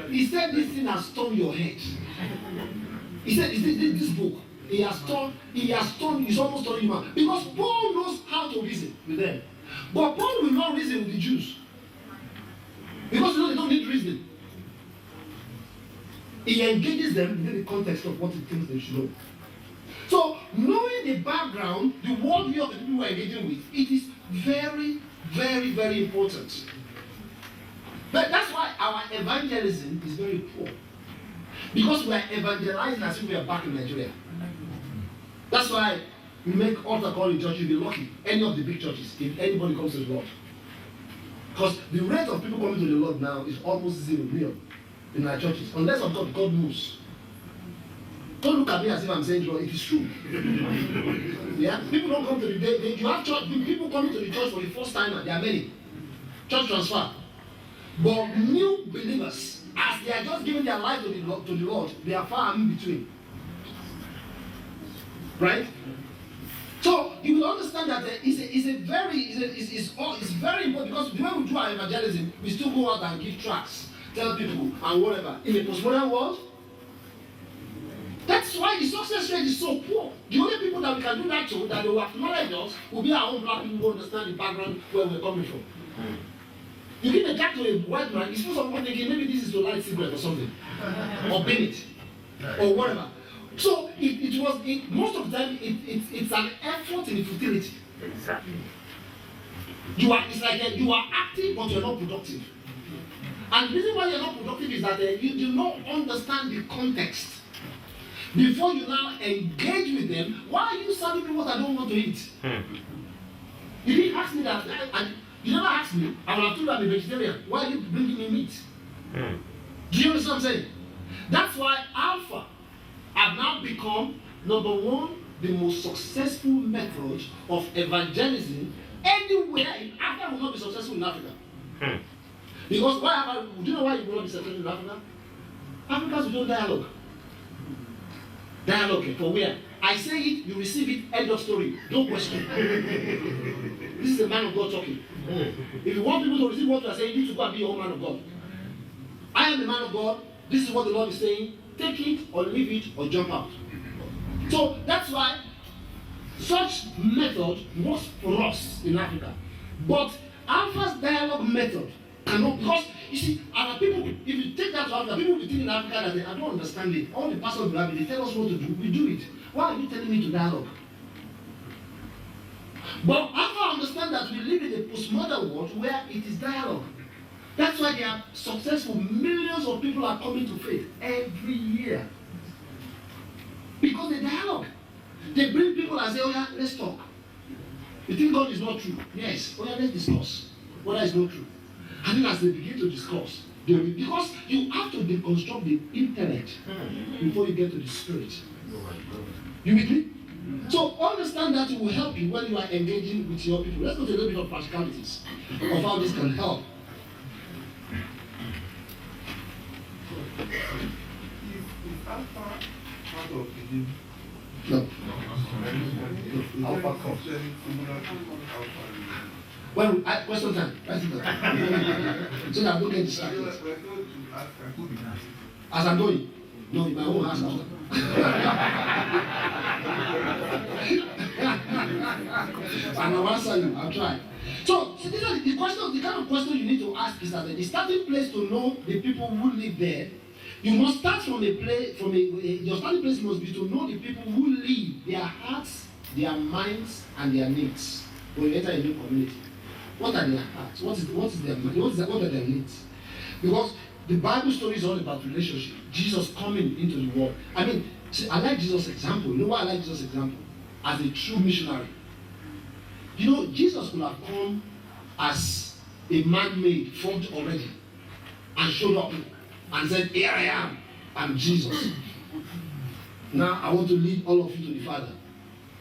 He said this thing has turned your head. He said this book, he has turned, it's almost turned you mad. Because Paul knows how to reason with them. But Paul will not reason with the Jews. Because they don't need reasoning. He engages them within the context of what he thinks they should know. So, knowing the background, the worldview of the people we are engaging with, it is very, very, very important. But that's why our evangelism is very poor. Because we are evangelizing as if we are back in Nigeria. That's why we make altar call in church. You'll be lucky. Any of the big churches, if anybody comes to the Lord. Because the rate of people coming to the Lord now is almost 0 million in our churches. Unless of God moves. Don't look at me as if I'm saying it wrong. It is true. Yeah? People don't come to the day. You have church, people coming to the church for the first time. There are many. Church transfer. But new believers, as they are just giving their life to the Lord, they are far in between. Right? So you will understand that it's very important, because when we do our evangelism, we still go out and give tracts, tell people and whatever. In a postmodern world, that's why the success rate is so poor. The only people that we can do that to, that they will acknowledge us, will be our own black people who understand the background where we're coming from. You give a jack to a white man, he's supposed to be thinking maybe this is to light cigarette or something, or Bennett, or whatever. So most of the time it's an effort in the futility. Exactly. It's like you are active but you're not productive. And the reason why you're not productive is that you do not understand the context. Before you now engage with them, why are you serving me what I don't want to eat? You didn't ask me that, and you never asked me. I would have told you I'm a vegetarian. Why are you bringing me meat? Do you understand what I'm saying? That's why Alpha have now become, number one, the most successful method of evangelism anywhere in Africa. Will not be successful in Africa. Because do you know why you will not be successful in Africa? Africans will don't dialogue. Dialogue for where? I say it, you receive it, end of story. Don't question. This is a man of God talking. If you want people to receive what you are saying, you need to go and be your own man of God. I am a man of God. This is what the Lord is saying. Take it or leave it or jump out. So that's why such method works for us in Africa. But Alpha's dialogue method cannot, because you see, our people, if you take that to Africa, people will think in Africa that I don't understand it. All the pastors we have, they tell us what to do, we do it. Why are you telling me to dialogue? But Alpha understand that we live in a postmodern world where it is dialogue. That's why they are successful. Millions of people are coming to faith every year. Because they dialogue. They bring people and say, oh yeah, let's talk. You think God is not true? Yes. Oh yeah, let's discuss whether it's not true. And then as they begin to discuss, because you have to deconstruct the intellect before you get to the spirit. You with me? So understand that it will help you when you are engaging with your people. Let's go to a little bit of practicalities of how this can help. Is Alpha part of the No. Alpha concerning similar to Alpha? Well, question time. So that I don't get distracted. We're going to ask as I'm going. No, in my own house after. And I'll answer you. I'll try. So these are the question. The kind of question you need to ask is that the starting place to know the people who live there. You must start from a place. Your starting place must be to know the people who live, their hearts, their minds, and their needs. When you enter a new community, what are their hearts? What is their mind? What are their needs? Because the Bible story is all about relationship. Jesus coming into the world. I mean, see, I like Jesus' example. You know why I like Jesus' example? As a true missionary. You know, Jesus could have come as a man-made, formed already, and showed up and said, here I am, I'm Jesus. Now I want to lead all of you to the Father.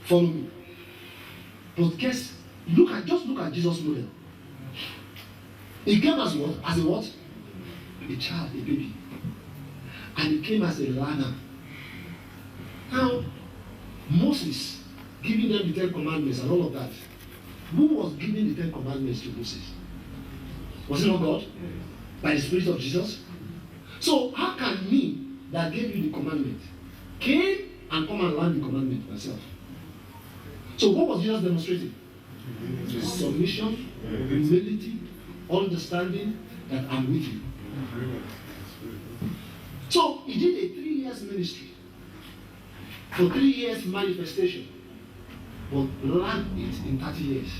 Follow me. But just look at Jesus' model. He came as what? As a what? A child, a baby. And he came as a learner. Now, Moses giving them the 10 Commandments and all of that. Who was giving the 10 Commandments to Moses? Was it not God? By the Spirit of Jesus? So how can me that gave you the commandment came and come and learn the commandment myself? So what was Jesus demonstrating? Submission, humility, understanding that I'm with you. So he did a 3 years ministry. For 3 years manifestation. But learned it in 30 years.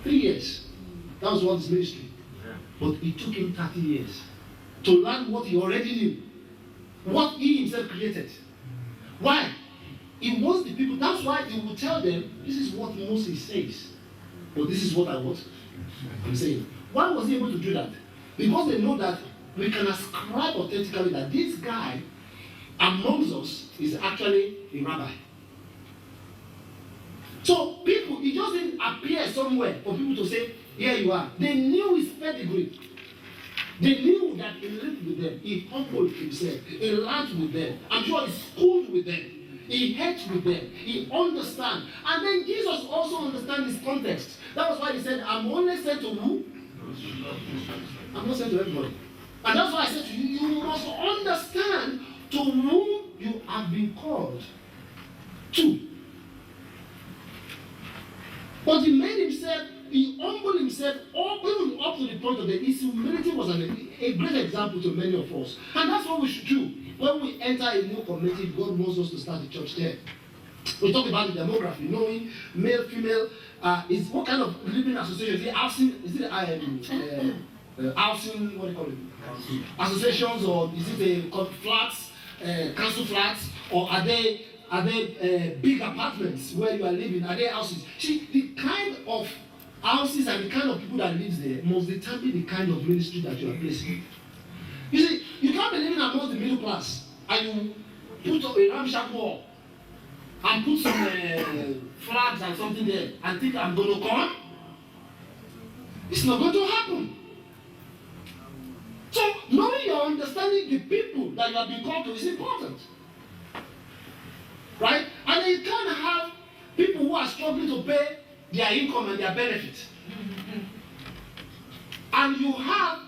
3 years. That was what his ministry. But it took him 30 years to learn what he already knew. What he himself created. Why? He wants the people, that's why he will tell them, this is what Moses says. But this is what I'm saying. Why was he able to do that? Because they know that we can ascribe authentically that this guy amongst us is actually a rabbi. So people, he just didn't appear somewhere for people to say, here you are. They knew his pedigree. They knew that he lived with them. He humbled himself. He learned with them. I'm sure he schooled with them. He ate with them. He understands. And then Jesus also understands his context. That was why he said, I'm only sent to who? I'm not sent to everybody. And that's why I said to you, you must understand to whom you have been called to. But he made himself, he humbled himself even up to the point of his humility was a great example to many of us. And that's what we should do. When we enter a new community, God wants us to start the church there. We talk about the demography, knowing male, female, is what kind of living association? Is it housing? Is it housing? What do you call it? Associations, or is it flats, council flats, or are they big apartments where you are living? Are they houses? See, the kind of houses and the kind of people that lives there must determine the kind of ministry that you are placing. You see, you can't be living amongst the middle class and you put a ramshackle wall and put some flags and something there and think I'm going to come. It's not going to happen. So knowing your understanding the people that you have been called to is important. Right? And you can't have people who are struggling to pay their income and their benefits. And you have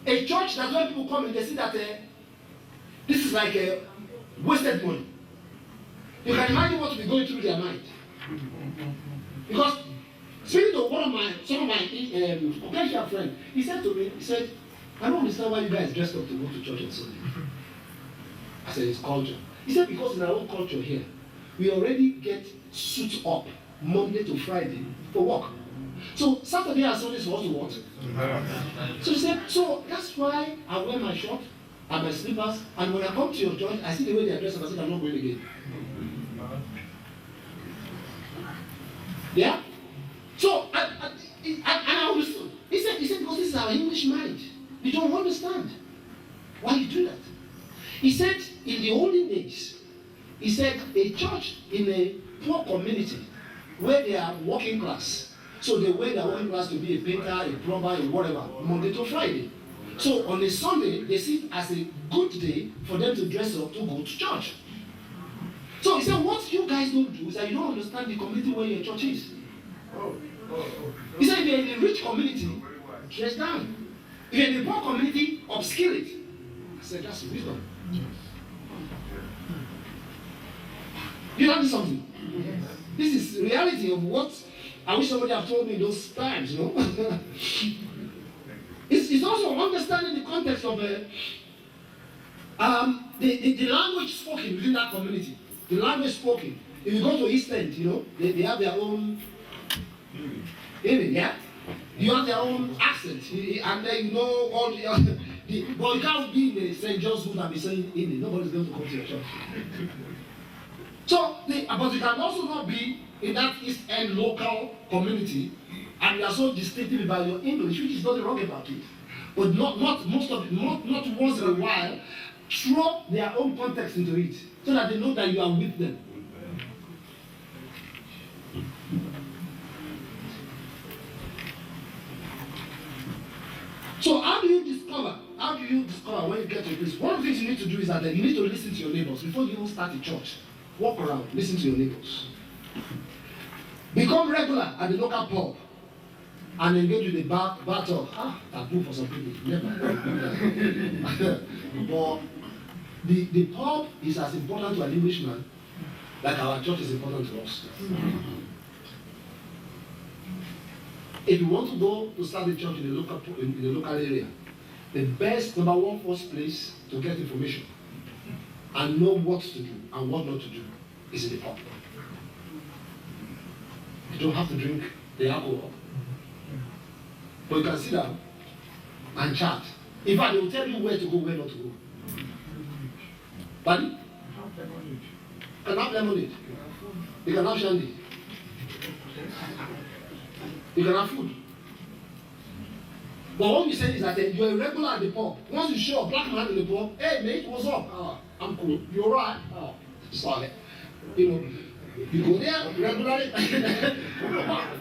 a church that when people come in, they see that this is like a wasted money. You can imagine what will be going through their mind. Because speaking to some of my potential friends, he said to me, I don't understand why you guys dressed up to go to church on Sunday. I said, it's culture. He said, because in our own culture here, we already get suit up Monday to Friday for work. So Saturday and Sunday is for us to what? So he said, so that's why I wear my short and my slippers, and when I come to your church, I see the way they are dressed, and I said, I'm not going again. Yeah? So, and I understood. He said, because this is our English mind. We don't understand why you do that. He said, in the olden days, he said, a church in a poor community where they are working class, so they wear their working class to be a painter, a plumber, a whatever, Monday to Friday. So on a Sunday, they see it as a good day for them to dress up to go to church. So he said, what you guys don't do is that you don't understand the community where your church is. He said, if you're in a rich community, dress down. If you're in a poor community, upskill it. I said, that's wisdom. You know something? Yes. This is the reality of what I wish somebody had told me in those times, you know. It's also understanding the context of the language spoken within that community. The language spoken. If you go to East End, you know, they have their own Yemi, yeah? You have their own accent, and then you know all the other. But you can't be in the St. John's Wood and be saying English. Nobody's going to come to your church. So, but you can also not be in that East End local community, and you are so distinctive about your English, which is nothing wrong about it. But not most of it, not once in a while, throw their own context into it, so that they know that you are with them. So how do you discover when you get to a place? One of the things you need to do is that you need to listen to your neighbors before you even start a church. Walk around, listen to your neighbors. Become regular at the local pub. and engage with the bad talk. Taboo for some people. Never. But the pub is as important to an Englishman like our church is important to us. If you want to go to start a church in the local area, the best number one first place to get information and know what to do and what not to do is in the pub. You don't have to drink the alcohol, but you can sit down and chat. In fact, they will tell you where to go, where not to go. Pardon? You can have lemonade. You can have shandy. You can have food. But what we say is that you're a regular at the pub. Once you show a black man in the pub, hey mate, what's up? I'm cool. You alright? Sorry. You know, you go there regularly.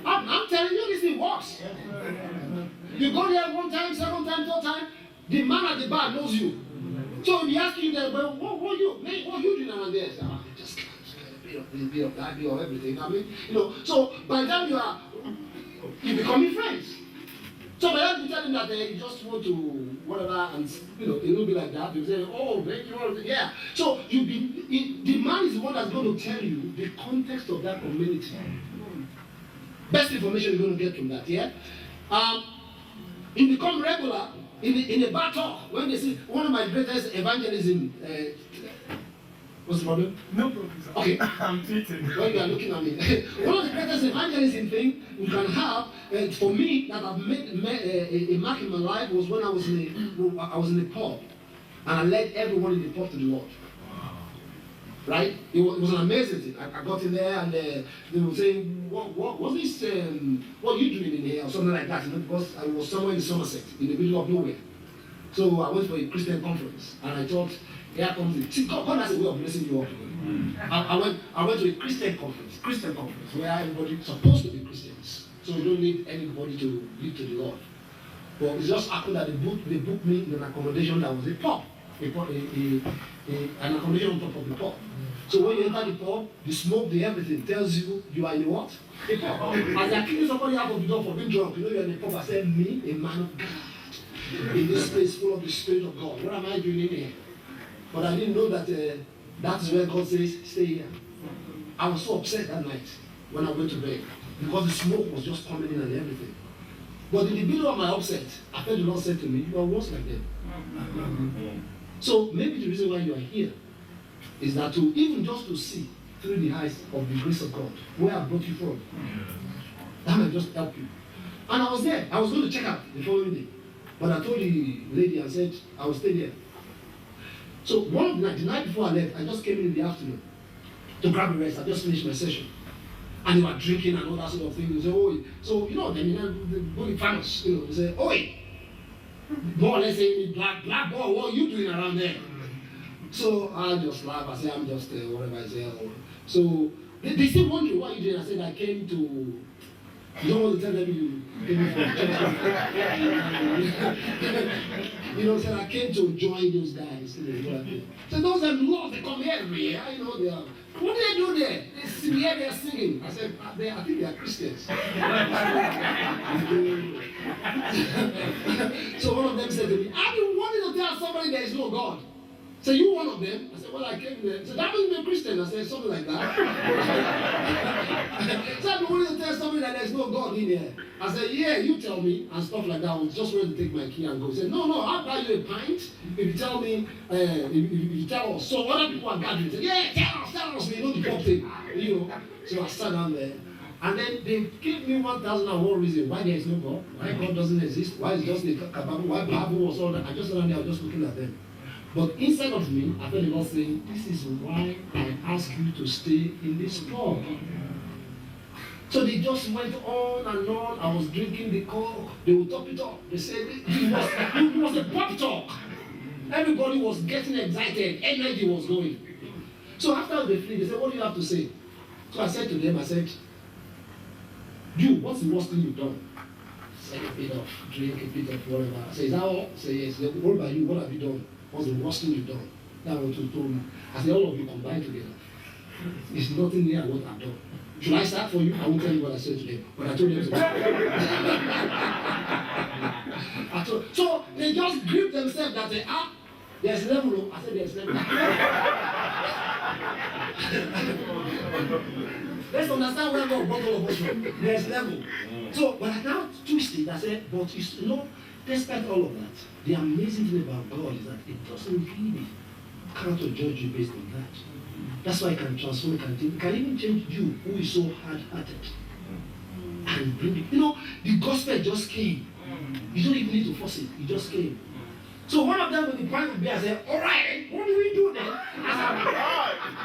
I'm telling you, this thing works. You go there one time, second time, third time, the man at the bar knows you. So he'll be asking you that, well, what you doing around there? Just a bit of that, bit of everything. I mean, you know, so by the time you becoming friends. So by the time you tell him that you just want to whatever, and you know, it will be like that. You say, oh, thank you, yeah. So the man is the one that's going to tell you the context of that community. Best information you're going to get from that, yeah. You become regular in a bar talk when they say one of my greatest evangelism. What's the problem? No problem, sir. Okay. I'm tweeting. When you are looking at me, one of the greatest evangelism thing you can have, for me, that I've made a mark in my life was when I was in the pub, and I led everyone in the pub to the Lord. Right? It was an amazing thing. I got in there and they were saying, what is this, what are you doing in here, or something like that, you know, because I was somewhere in Somerset, in the middle of nowhere. So I went for a Christian conference, and I thought, here comes it. See, God has a way of blessing you up. I went to a Christian conference, where everybody's supposed to be Christians. So you don't need anybody to lead to the Lord. But it just happened that they booked me in an accommodation that was a pub. An accommodation on top of the pub. So when you enter the pub, the smoke, the everything tells you are in what? A pub. As they're kicking somebody out of the door for being drunk, you know you're in a pub. I said, me, a man of God, in this place full of the Spirit of God. What am I doing in here? But I didn't know that that's where God says, stay here. I was so upset that night when I went to bed because the smoke was just coming in and everything. But in the middle of my upset, I felt the Lord said to me, you are worse like them. So maybe the reason why you are here is that even just to see through the eyes of the grace of God where I brought you from. That might just help you. And I was there. I was going to check out the following day. But I told the lady, I said, I will stay there. So the night before I left, I just came in the afternoon to grab a rest. I just finished my session. And they were drinking and all that sort of thing. They say, oh, so you know, then the bully farmers, you know, they say, oh, more or less saying, black boy, what are you doing around there? So I just laugh. I say, I'm just whatever I say. So they still wondering what you doing. I said, I came to. You don't want to tell them you came from church. You know, said I came to join those guys. So those are laws, they come here every year. You know, they are. What do they do there? They sing here, they are singing. I said, I think they are Christians. So one of them said to me, I've been wanting to tell somebody there is no God. So you one of them? I said, well, I came there. So that means you're a Christian. I said, something like that. So I've been wanting to tell somebody that there's no God in here. I said, yeah, you tell me, and stuff like that. I was just ready to take my key and go. He said, no, I'll buy you a pint if you tell me, if you tell us. So other people are gathering. He said, yeah, tell us. You know the pop thing. You know. So I sat down there. And then they gave me 1,001 reasons why there is no God, why God doesn't exist, why it's just a kabbalah, why Bible was all that. I just sat down there, I was just looking at them. But inside of me, I felt the Lord saying, this is why I ask you to stay in this pub. So they just went on and on. I was drinking the coke. They would top it up. They said it was a pop talk. Everybody was getting excited. Energy was going. So after they flee, they said, what do you have to say? So I said to them, I said, what's the worst thing you've done? I said, a bit of drink, a bit of whatever. I said, is that all? I said, yes. What about you? What have you done? What's the worst thing you've done? That's what you told me. I said, all of you combined together. It's nothing near what I've done. Should I start for you? I won't tell you what I said today, but I told you to. So they just grip themselves that they are. There's level. I said there's level. Let's understand where God brought all of us from. There's level. So when I now twist it, I said, but you know, despite all of that, the amazing thing about God is that it doesn't really count to judge you based on that. That's why it can transform, it can even change you who is so hard-hearted. And bring it. You know, the gospel just came. You don't even need to force it. It just came. So one of them with the point would be, I said, all right, what do we do then? I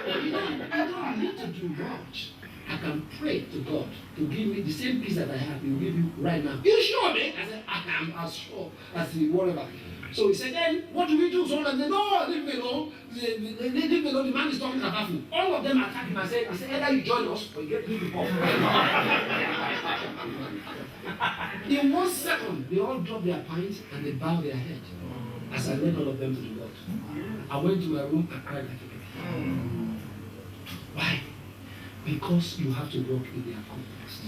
said, you don't need to do much. I can pray to God to give me the same peace that I have. He will give you right now. You sure, man? I said, I am as sure as the whatever. So he said, then what do we do? So I said, no, leave me alone. Leave me alone. The man is talking about food. All of them attacked him. I said, either you join us or you get me the ball. In 1 second, they all dropped their pints and they bowed their head. As I led all of them to the Lord. I went to my room and cried like a baby. Why? Because you have to work in their context.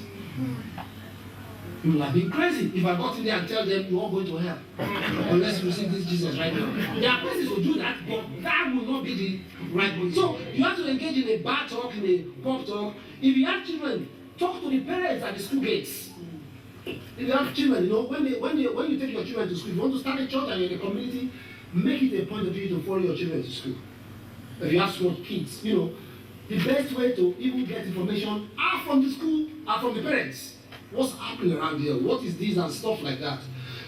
You will have been crazy if I got in there and tell them you are going to hell. Unless you see this Jesus right now. There are places to do that, but that will not be the right way. So you have to engage in a bar talk, in a pub talk. If you have children, talk to the parents at the school gates. If you have children, you know, when you take your children to school, if you want to start a church and you're in a community, make it a point of view to follow your children to school. If you have small kids, you know, the best way to even get information are from the school, are from the parents. What's happening around here? What is this and stuff like that?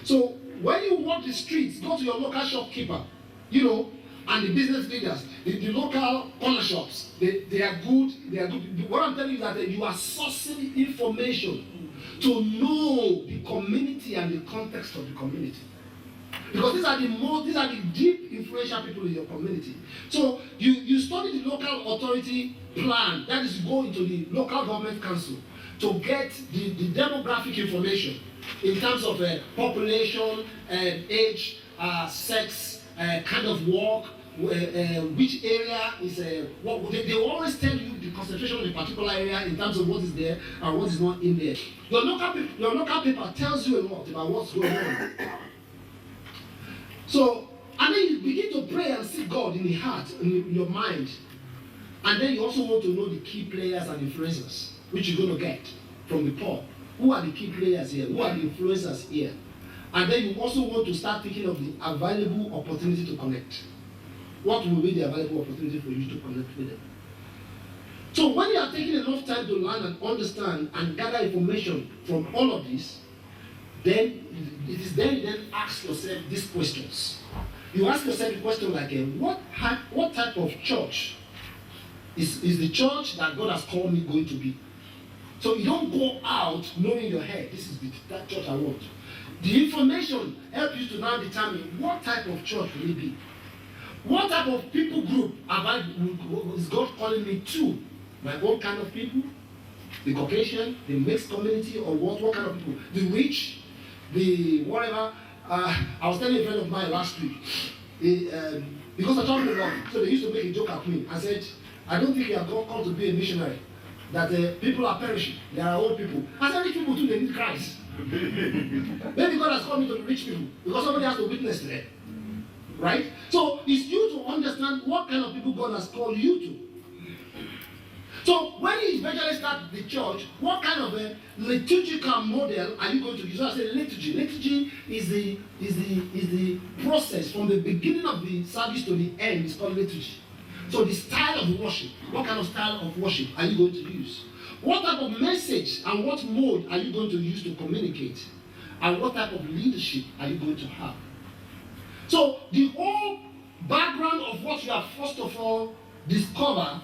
So when you walk the streets, go to your local shopkeeper, you know, and the business leaders, the local corner shops, they are good. They are good. What I'm telling you is that you are sourcing information to know the community and the context of the community. Because these are the deep influential people in your community. So you study the local authority plan, that is, you go into the local government council to get the demographic information in terms of population, age, sex, kind of work, which area is what they always tell you the concentration of a particular area in terms of what is there and what is not in there. Your local paper tells you a lot about what's going on. So, and then you begin to pray and seek God in the heart, in your mind. And then you also want to know the key players and influencers, which you're going to get from the poor. Who are the key players here? Who are the influencers here? And then you also want to start thinking of the available opportunity to connect. What will be the available opportunity for you to connect with them? So when you are taking enough time to learn and understand and gather information from all of this, then it is then you then ask yourself these questions. You ask yourself the question like, what type of church is the church that God has called me going to be? So you don't go out knowing in your head, this is that church I want. The information helps you to now determine what type of church will it be. What type of people group is God calling me to? My own kind of people? The Caucasian, the mixed community, or what kind of people? The rich, the whatever. I was telling a friend of mine last week, because I traveled a lot, so they used to make a joke at me. I said, I don't think you are called to be a missionary, that people are perishing. There are old people. I said, rich people too, they need Christ. Maybe God has called me to the rich people, because somebody has to witness to them. Right? So it's you to understand what kind of people God has called you to. So when you eventually start the church, what kind of a liturgical model are you going to use? So I say liturgy. Liturgy is the process from the beginning of the service to the end. It's called liturgy. So the style of worship. What kind of style of worship are you going to use? What type of message and what mode are you going to use to communicate? And what type of leadership are you going to have? So the whole background of what you have first of all discovered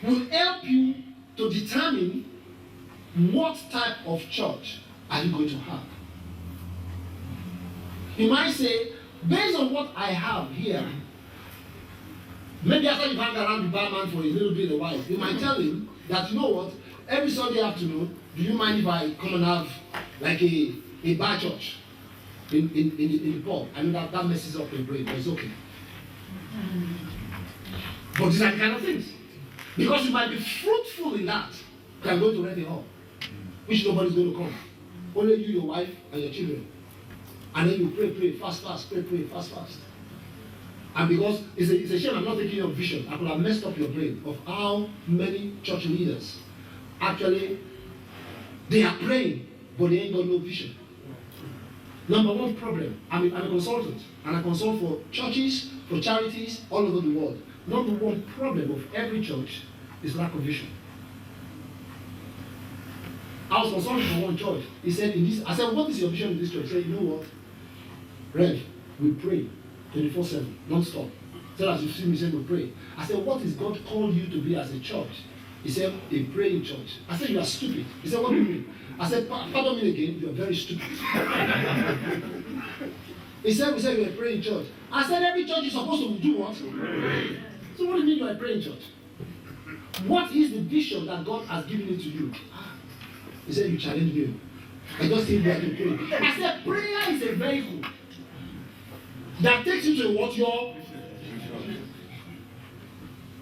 will help you to determine what type of church are you going to have. You might say, based on what I have here, maybe after you hang around the barman for a little bit of a while, you might tell him that, you know what, every Sunday afternoon, do you mind if I come and have like a bar church in the pub? I know that messes up your brain, but it's okay. But these are the kind of things. Because you might be fruitful in that. can go to rent a hall, which nobody's going to come. Only you, your wife, and your children. And then you pray, fast, pray, fast. And because it's a shame I'm not taking your vision, I could have messed up your brain of how many church leaders actually, they are praying, but they ain't got no vision. Number one problem, I'm a consultant, and I consult for churches, for charities all over the world. Number one problem of every church is lack of vision. I was consulting for one church. He said, I said, what is your vision in this church? He said, you know what? Rev, we pray 24/7, non-stop. So as you see me say we pray. I said, what is God called you to be as a church? He said, a praying church. I said, you are stupid. He said, what do you mean? I said, pardon me again, you are very stupid. He said, we said you are a praying church. I said, every church is supposed to do what? Pray. So what do you mean you are a praying church? What is the vision that God has given it to you? He said, you challenge me. I just think that you pray. I said, prayer is a vehicle that takes you to what your...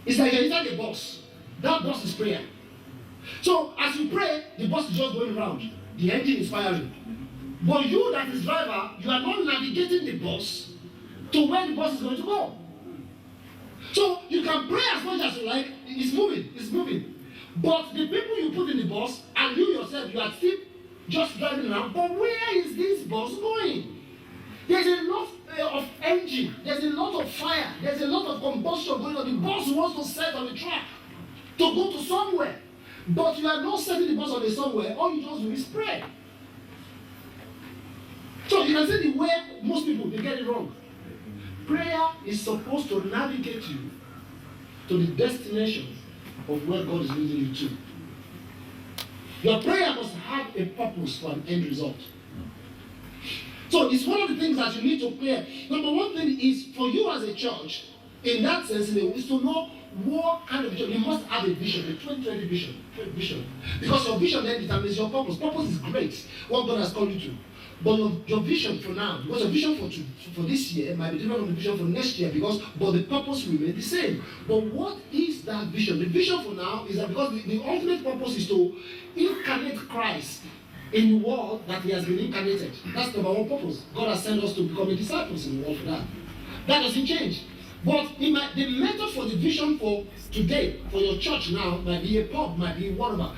It's like you're inside a bus. That bus is prayer. So as you pray, the bus is just going around. The engine is firing. But you that is driver, you are not navigating the bus to where the bus is going to go. So you can pray as much as you like. It's moving. But the people you put in the bus and you yourself, you are still just driving around. But where is this bus going? There's a lot of engine. There's a lot of fire. There's a lot of combustion going on. The bus wants to set on the track to go to somewhere. But you are not setting the bus on the somewhere. All you just do is pray. So you can see the way most people, they get it wrong. Prayer is supposed to navigate you to the destination of where God is leading you to. Your prayer must have a purpose for an end result. So it's one of the things that you need to clear. Number one thing is for you as a church, in that sense, is to know what kind of vision. You must have a vision, a 2020 vision. Because your vision then determines your purpose. Purpose is great, what God has called you to. But your vision for now, because your vision for this year might be different from the vision for next year, but the purpose will remain the same. But what is that vision? The vision for now is that because the ultimate purpose is to incarnate Christ in the world that he has been incarnated. That's number one purpose. God has sent us to become a disciples in the world for that. That doesn't change. But the method for the vision for today, for your church now, might be a pub, might be whatever.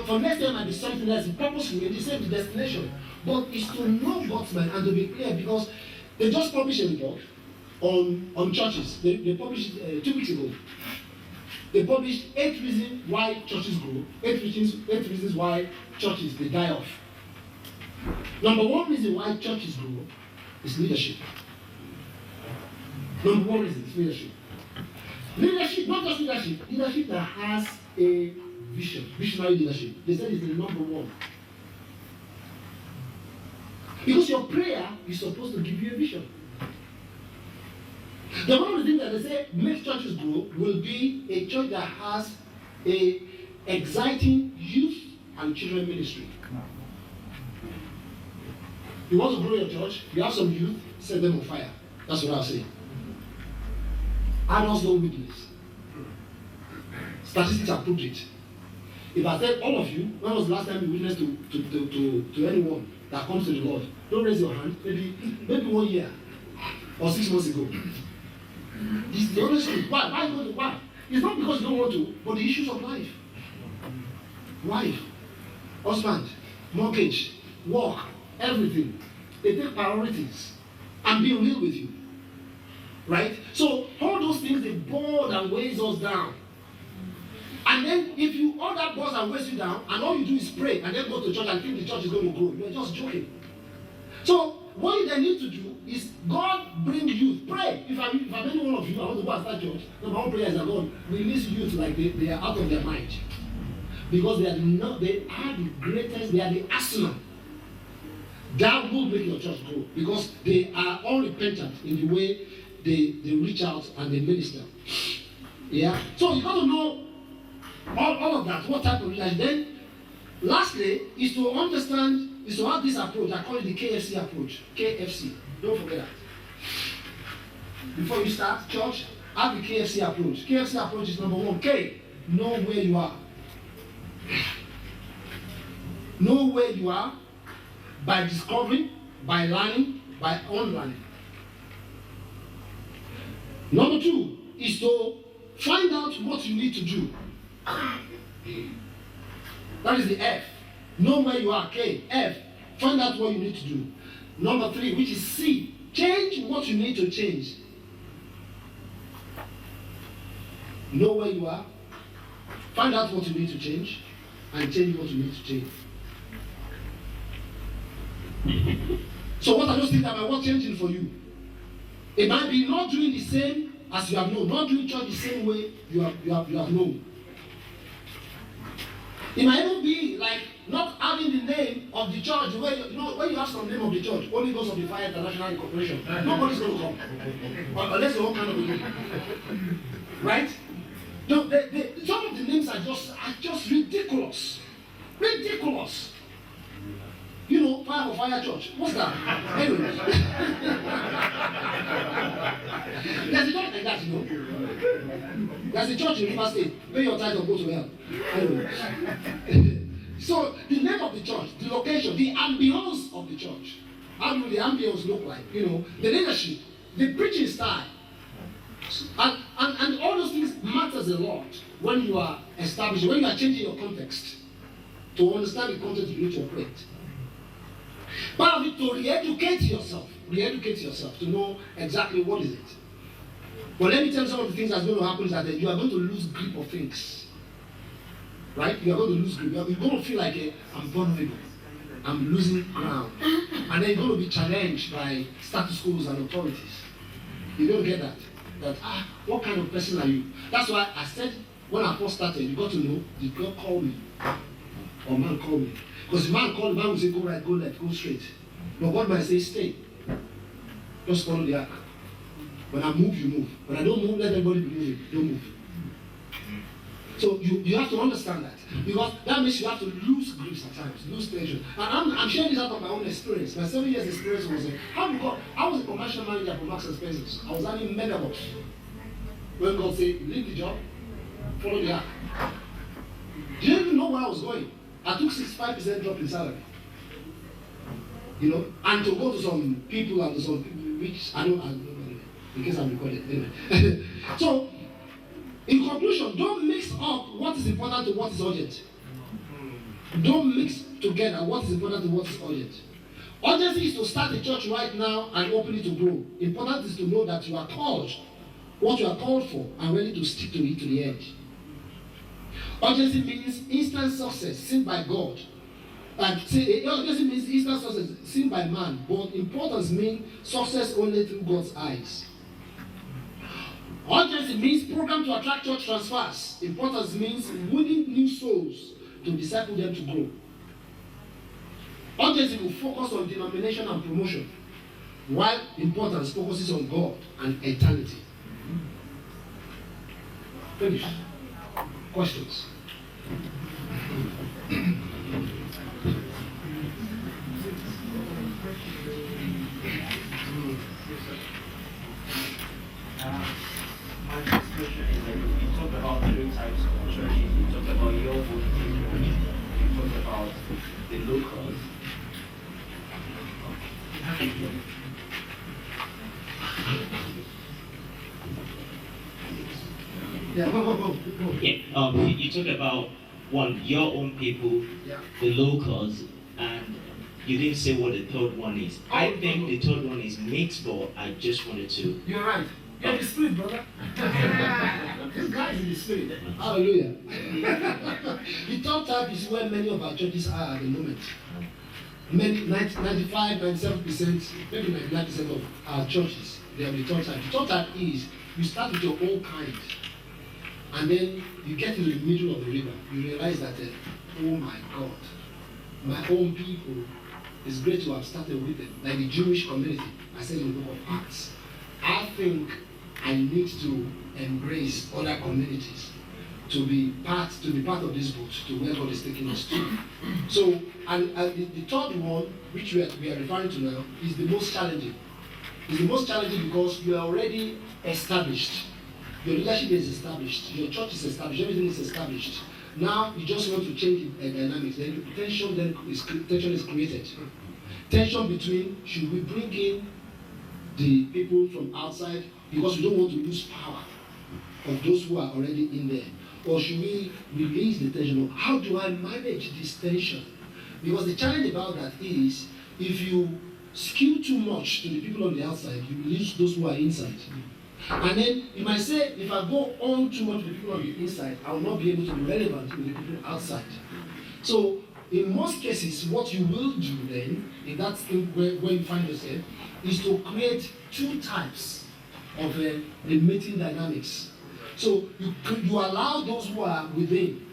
For next year, might be something else. The purpose will be the same, the destination. But it's to know God's mind and to be clear, because they just published a report on churches. They published 2 weeks ago. They published 8 reasons why churches grow, 8 reasons why churches they die off. Number one reason why churches grow is leadership. Number one reason is leadership. Leadership, not just leadership that has a vision, visionary leadership. They said it's the number one. Because your prayer is supposed to give you a vision. The one of the things that they say makes churches grow will be a church that has a exciting youth and children ministry. You want to grow your church, you have some youth, set them on fire. That's what I'll say. Adults don't witness. Statistics have proved it. If I said all of you, when was the last time you witnessed to anyone that comes to the Lord? Don't raise your hand. Maybe 1 year or 6 months ago. This is the honest truth. Why? It's not because you don't want to, but the issues of life. Wife, husband, mortgage, work, everything. They take priorities. I'm being real with you. Right? So all those things, they bore and weighs us down. And then if all that bores and weighs you down, and all you do is pray and then go to church and think the church is going to grow, you're just joking. So what you then need to do is God bring youth. Pray. If I'm any one of you, I want to go and start church. Number one prayer is that God release youth like they are out of their mind. Because they are the greatest, they are the arsenal that will make your church grow. Because they are unrepentant in the way they reach out and they minister. Yeah. So you got to know all of that, what type of leadership. Then lastly is to understand, is to have this approach. I call it the KFC approach. KFC. Don't forget that. Before you start church, have the KFC approach. KFC approach is number one. K, know where you are. Know where you are by discovering, by learning, by unlearning. Number 2 is to find out what you need to do. That is the F. Know where you are. K. F. Find out what you need to do. Number 3, which is C. Change what you need to change. Know where you are. Find out what you need to change. And change what you need to change. So what are those things that might want changing for you? It might be not doing the same as you have known. Not doing church the same way you have known. It might even be like not having the name of the church. When you have some name of the church, Holy Ghost of the Fire International Incorporation, nobody's going to come. Unless they all kind of name. Right? No, some of the names are just ridiculous. Ridiculous. You know, Fire for Fire Church. What's that? Anyway. There's a church like that, you know. There's a church in River State. Pay your tithe or go to hell. Anyway. So, the name of the church, the location, the ambience of the church. How do the ambience look like? You know, the leadership, the preaching style. And all those things matters a lot when you are establishing, when you are changing your context to understand the context you need to operate. Part of it to re-educate yourself to know exactly what is it. But let me tell you some of the things that's going to happen is that you are going to lose grip of things. Right? You are going to lose grip. You're going to feel like I'm vulnerable. I'm losing ground. And then you're going to be challenged by status quos and authorities. You're going to get that. What kind of person are you? That's why I said when I first started, you got to know, did God call me? Or man call me? Because the man called, the man will say, go right, go left, go straight. But God might say, stay. Just follow the arc. When I move, you move. When I don't move, let everybody be moving. Don't move. So you have to understand that. Because that means you have to lose grips at times, lose tension. And I'm sharing this out of my own experience. My 7 years experience was I was a commercial manager for Marks and Spencer's. I was earning megabucks. When God said, leave the job, follow the arc. Didn't even know where I was going. I took 65% drop in salary. You know, and to go to some people and to some people, which I don't in case I'm recorded. Anyway. So, in conclusion, don't mix up what is important to what is urgent. Don't mix together what is important to what is urgent. Urgency is to start the church right now and open it to grow. Important is to know that you are called, what you are called for, and ready to stick to it to the end. Urgency means instant success seen by God. Urgency means instant success seen by man, but importance means success only through God's eyes. Urgency means program to attract church transfers. Importance means winning new souls to disciple them to grow. Urgency will focus on denomination and promotion, while importance focuses on God and eternity. Finish. Questions? My first question is that you talked about 3 types of churches. You talked about your own church. You talked about the locals. Yeah, go. Yeah, you talk about your own people, the locals, and you didn't say what the third one is. I think the third one is mixed, but I just wanted to. You're right. You're in the spirit, brother. This guy is in the spirit. Hallelujah. The third type is where many of our churches are at the moment. 95, 97%, maybe 99% of our churches, they have the third type. The third type is you start with your own kind, and then you get to the middle of the river. You realize that, oh my God, my own people, it's great to have started with them. Like the Jewish community, I said in the book of Acts. I think I need to embrace other communities to be part of this boat, to where God is taking us to. So, and the third one, which we are referring to now, is the most challenging. It's the most challenging because you are already established. Your leadership is established. Your church is established. Everything is established. Now you just want to change the dynamics. Then tension is created. Tension between, should we bring in the people from outside because we don't want to lose power of those who are already in there, or should we release the tension? How do I manage this tension? Because the challenge about that is, if you skew too much to the people on the outside, you lose those who are inside. And then you might say, if I go on too much with the people on the inside, I will not be able to be relevant with the people outside. So in most cases, what you will do then, in that thing where you find yourself, is to create two types of the mating dynamics. So you allow those who are within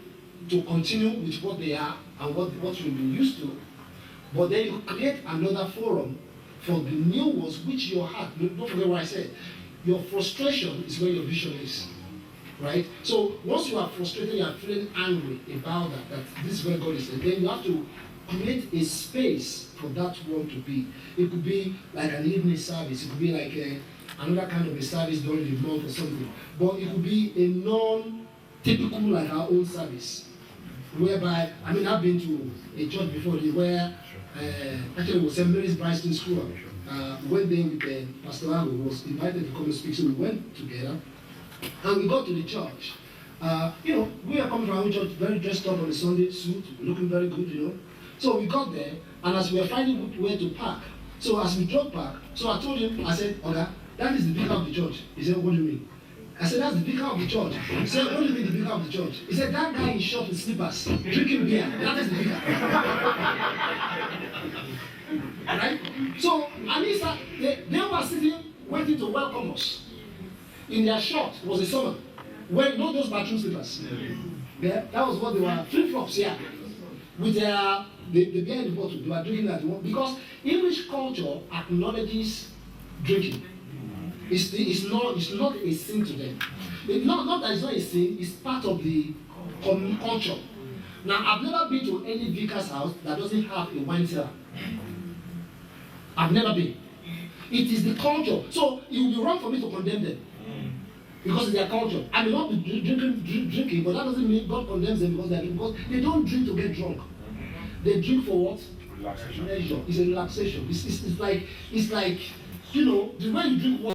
to continue with what they are and what you've been used to, but then you create another forum for the new ones, which your heart, don't forget what I said, your frustration is where your vision is, right? So once you are frustrated, you are feeling angry about that this is where God is, and then you have to create a space for that one to be. It could be like an evening service, it could be like another kind of a service during the month or something, but it could be a non-typical like our own service, whereby, I mean, I've been to a church before where actually it was St. Mary's Bride School. We went there with Pastor Ago, who was invited to come and speak, so we went together, and we got to the church. We are coming from our church, very dressed up on a Sunday suit, looking very good, So we got there, and as we were finding where to park, so as we drove back, so I told him, I said, Oga, that is the vicar of the church. He said, what do you mean? I said, that's the vicar of the church. He said, what do you mean the vicar of the church? He said, that guy in short with slippers, drinking beer, that is the vicar. Right? So, at least they were sitting, waiting to welcome us. In their short was a summer, when not those bathroom slippers. Yeah, that was what they were, flip-flops, yeah. With the beer in the bottle, they were drinking that one. Because English culture acknowledges drinking. It's not a sin to them. Not that it's not a sin, it's part of the culture. Now, I've never been to any vicar's house that doesn't have a wine cellar. I've never been. It is the culture. So it would be wrong for me to condemn them. Because it's their culture. I may not be drinking, but that doesn't mean God condemns them because they don't drink to get drunk. They drink for what? Relaxation. Leisure. It's a relaxation. It's like the way you drink water.